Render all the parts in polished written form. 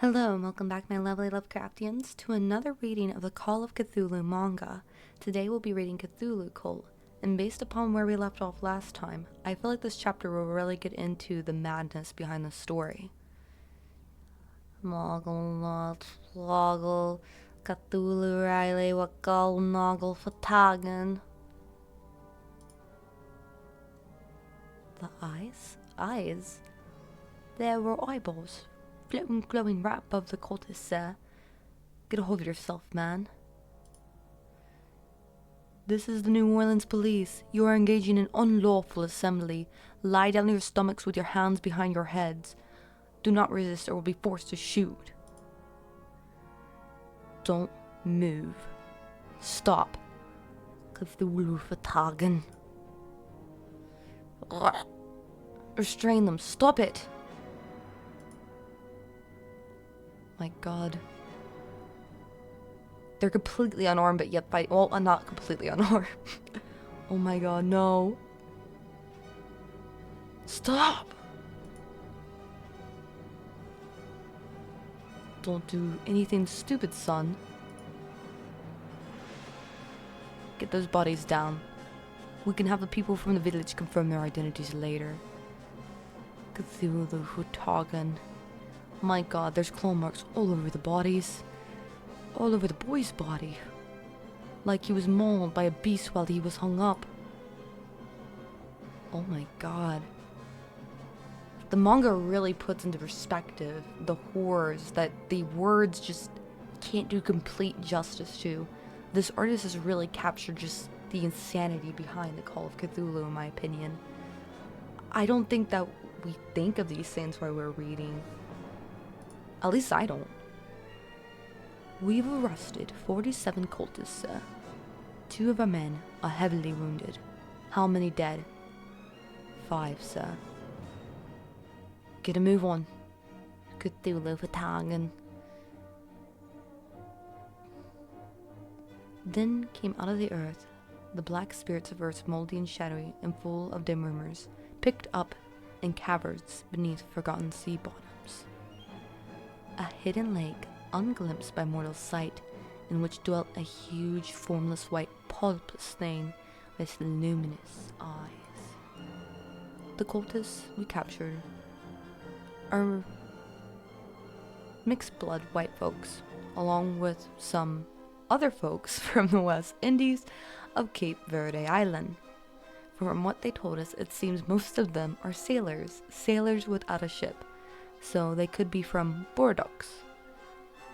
Hello and welcome back, my lovely Lovecraftians, to another reading of the Call of Cthulhu manga. Today we'll be reading Cthulhu Cult, and based upon where we left off last time, I feel like this chapter will really get into the madness behind the story. Moggle, Floggle, Cthulhu Riley, Wakal, Noggle, Fatagan. The eyes? Eyes? There were eyeballs. Floating, glowing right above the cultists, sir. Get a hold of yourself, man. This is the New Orleans police. You are engaging in unlawful assembly. Lie down on your stomachs with your hands behind your heads. Do not resist or will be forced to shoot. Don't move. Stop. Cthulhu Fatagan. Restrain them. Stop it. My god. They're completely unarmed, but yet fight. Well, not completely unarmed. Oh my god, no. Stop! Don't do anything stupid, son. Get those bodies down. We can have the people from the village confirm their identities later. Cthulhu Hutagan. My god, there's claw marks all over the bodies. All over the boy's body. Like he was mauled by a beast while he was hung up. Oh my god. The manga really puts into perspective the horrors that the words just can't do complete justice to. This artist has really captured just the insanity behind the Call of Cthulhu, in my opinion. I don't think that we think of these things while we're reading. At least I don't. We've arrested 47 cultists, sir. 2 of our men are heavily wounded. How many dead? 5, sir. Get a move on. Cthulhu Fatagan. Then came out of the earth the black spirits of earth, moldy and shadowy and full of dim rumors, picked up in caverns beneath forgotten sea bottoms. A hidden lake, unglimpsed by mortal sight, in which dwelt a huge, formless, white, pulpless thing with luminous eyes. The cultists we captured are mixed-blood white folks, along with some other folks from the West Indies of Cape Verde Island. From what they told us, it seems most of them are sailors without a ship, so they could be from Bordeaux.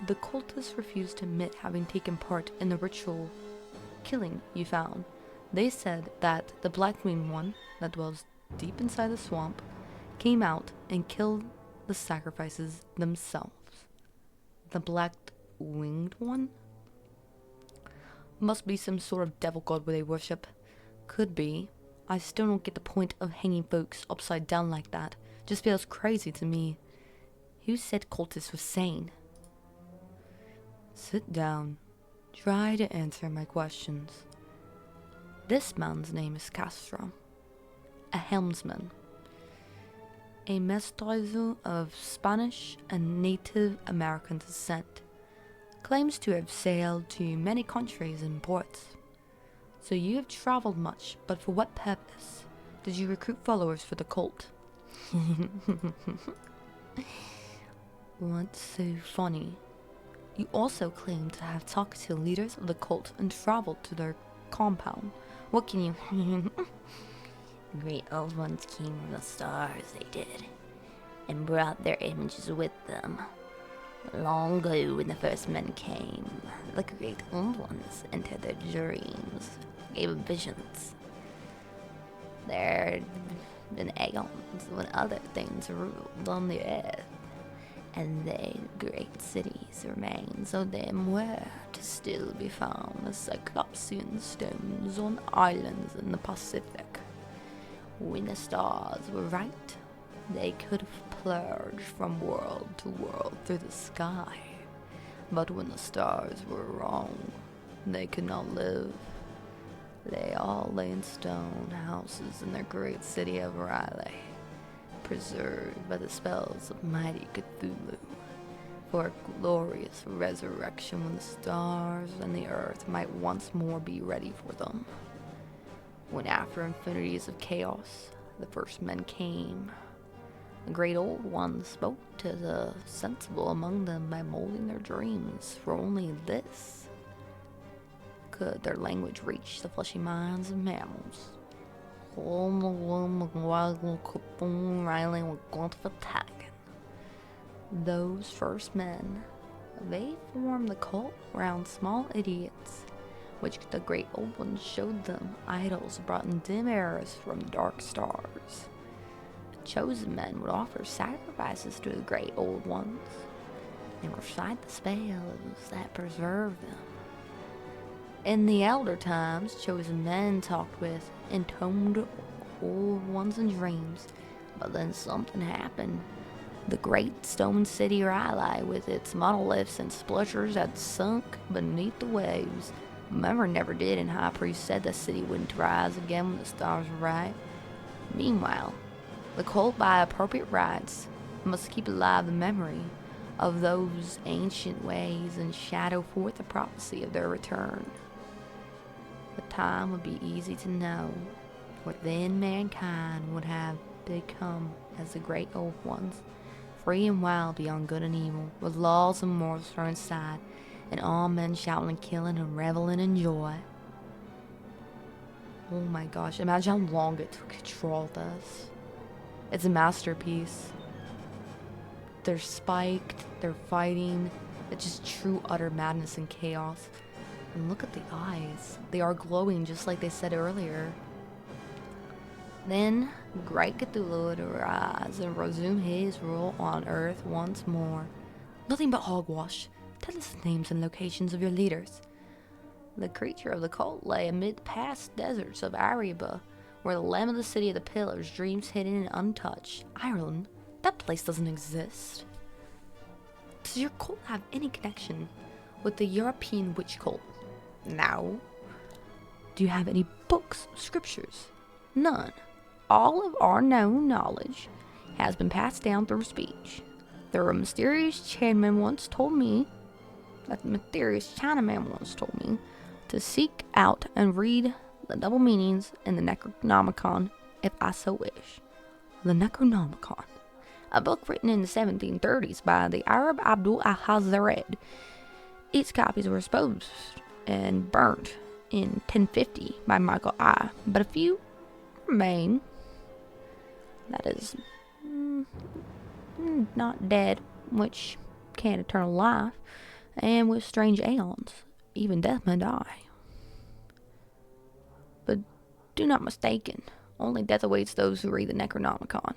The cultists refused to admit having taken part in the ritual killing you found. They said that the black-winged one that dwells deep inside the swamp came out and killed the sacrifices themselves. The black-winged one? Must be some sort of devil god where they worship. Could be. I still don't get the point of hanging folks upside down like that. Just feels crazy to me. Who said cultists were sane? Sit down. Try to answer my questions. This man's name is Castro, a helmsman, a mestizo of Spanish and Native American descent. Claims to have sailed to many countries and ports. So you have traveled much, but for what purpose? Did you recruit followers for the cult? What's so funny? You also claim to have talked to leaders of the cult and traveled to their compound. What can you... The great old ones came from the stars, they did, and brought their images with them. Long ago, when the first men came, the great old ones entered their dreams, gave them visions. There had been aeons when other things ruled on the earth, and they great cities remain, so them were to still be found as Cyclopsian stones on islands in the Pacific. When the stars were right, they could have plunged from world to world through the sky. But when the stars were wrong, they could not live. They all lay in stone houses in their great city of Riley, preserved by the spells of mighty Cthulhu. for a glorious resurrection when the stars and the earth might once more be ready for them. When after infinities of chaos, the first men came, the great old ones spoke to the sensible among them by molding their dreams, for only this could their language reach the fleshy minds of mammals. Those first men, they formed the cult around small idiots, which the great old ones showed them idols brought in dim eras from the dark stars. The chosen men would offer sacrifices to the great old ones and recite the spells that preserved them. In the elder times, chosen men talked with entombed old ones in dreams, but then something happened. The great stone city Riley, with its monoliths and splashers, had sunk beneath the waves. Memory never did, and High Priest said the city wouldn't rise again when the stars were right. Meanwhile, the cult, by appropriate rites, must keep alive the memory of those ancient ways and shadow forth the prophecy of their return. The time would be easy to know, for then mankind would have become as the great old ones, free and wild beyond good and evil, with laws and morals thrown aside, and all men shouting and killing and reveling in joy. Oh my gosh, imagine how long it took to draw this. It's a masterpiece. They're spiked, they're fighting. It's just true utter madness and chaos. And look at the eyes. They are glowing just like they said earlier. Then, great Cthulhu would arise and resume his rule on Earth once more. Nothing but hogwash. Tell us the names and locations of your leaders. The creature of the cult lay amid the past deserts of Ariba, where the lamb of the city of the pillars dreams hidden and untouched. Ireland? That place doesn't exist. Does your cult have any connection with the European witch cult? No. Do you have any books, scriptures? None. All of our known knowledge has been passed down through speech. The mysterious Chinaman once told me to seek out and read the double meanings in the Necronomicon if I so wish. The Necronomicon, a book written in the 1730s by the Arab Abdul al-Hazared. Its copies were exposed and burnt in 1050 by Michael I, but a few remain. That is not dead, which can eternal life, and with strange aeons, even death may die. But do not mistaken, only death awaits those who read the Necronomicon.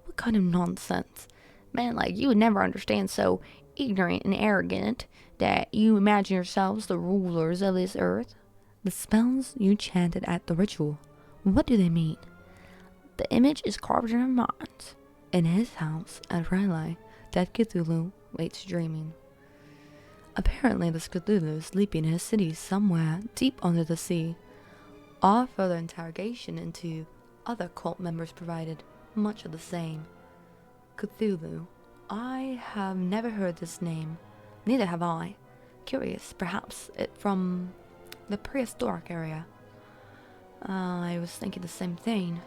What kind of nonsense? Man like you would never understand, so ignorant and arrogant that you imagine yourselves the rulers of this earth. The spells you chanted at the ritual, what do they mean? The image is carved in our minds. In his house at Raleigh, dead Cthulhu waits dreaming. Apparently this Cthulhu is sleeping in a city somewhere deep under the sea. All further interrogation into other cult members provided much of the same. Cthulhu. I have never heard this name. Neither have I. Curious, perhaps it from the prehistoric area. I was thinking the same thing,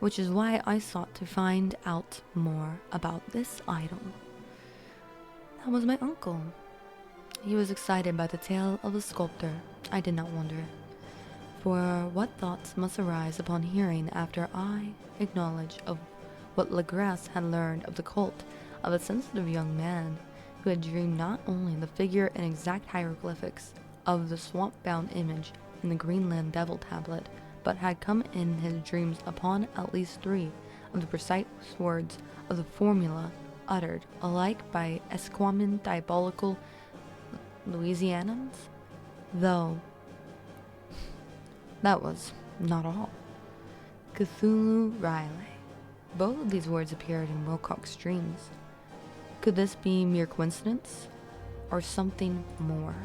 which is why I sought to find out more about this idol. That was my uncle. He was excited by the tale of the sculptor. I did not wonder, for what thoughts must arise upon hearing after I acknowledge of what Legrasse had learned of the cult of a sensitive young man who had dreamed not only the figure and exact hieroglyphics of the swamp-bound image in the Greenland Devil tablet, but had come in his dreams upon at least 3 of the precise words of the formula uttered alike by Esquimalt diabolical Louisianans, though that was not all. Cthulhu Riley. Both of these words appeared in Wilcox's dreams. Could this be mere coincidence, or something more?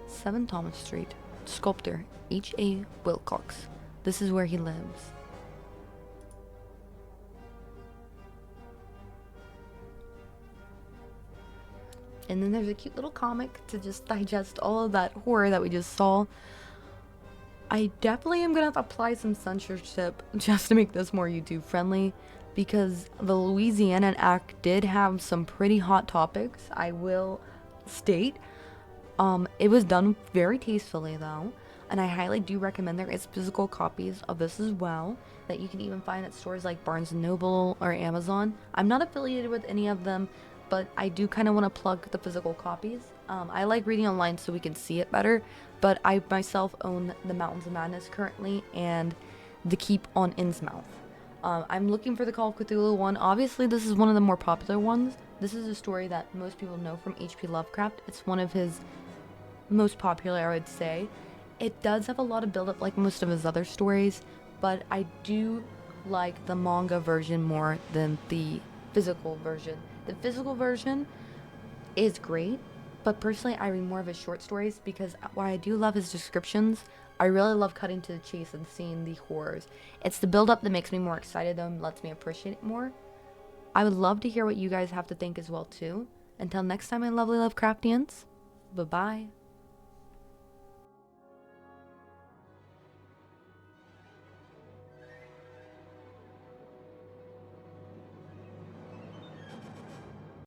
7 Thomas Street. Sculptor H.A. Wilcox. This is where he lives. And then there's a cute little comic to just digest all of that horror that we just saw. I definitely am gonna have to apply some censorship just to make this more YouTube friendly, because the Louisiana Act did have some pretty hot topics, I will state. It was done very tastefully though, and I highly do recommend there is physical copies of this as well that you can even find at stores like Barnes & Noble or Amazon. I'm not affiliated with any of them, but I do kind of want to plug the physical copies. I like reading online so we can see it better, but I myself own the Mountains of Madness currently and the Keep on Innsmouth. I'm looking for the Call of Cthulhu one. Obviously, this is one of the more popular ones. This is a story that most people know from H.P. Lovecraft. It's one of his most popular, I would say. It does have a lot of build-up like most of his other stories, but I do like the manga version more than the physical version. The physical version is great, but personally I read more of his short stories because while I do love his descriptions, I really love cutting to the chase and seeing the horrors. It's the build-up that makes me more excited though and lets me appreciate it more. I would love to hear what you guys have to think as well too. Until next time, my lovely Lovecraftians, bye-bye.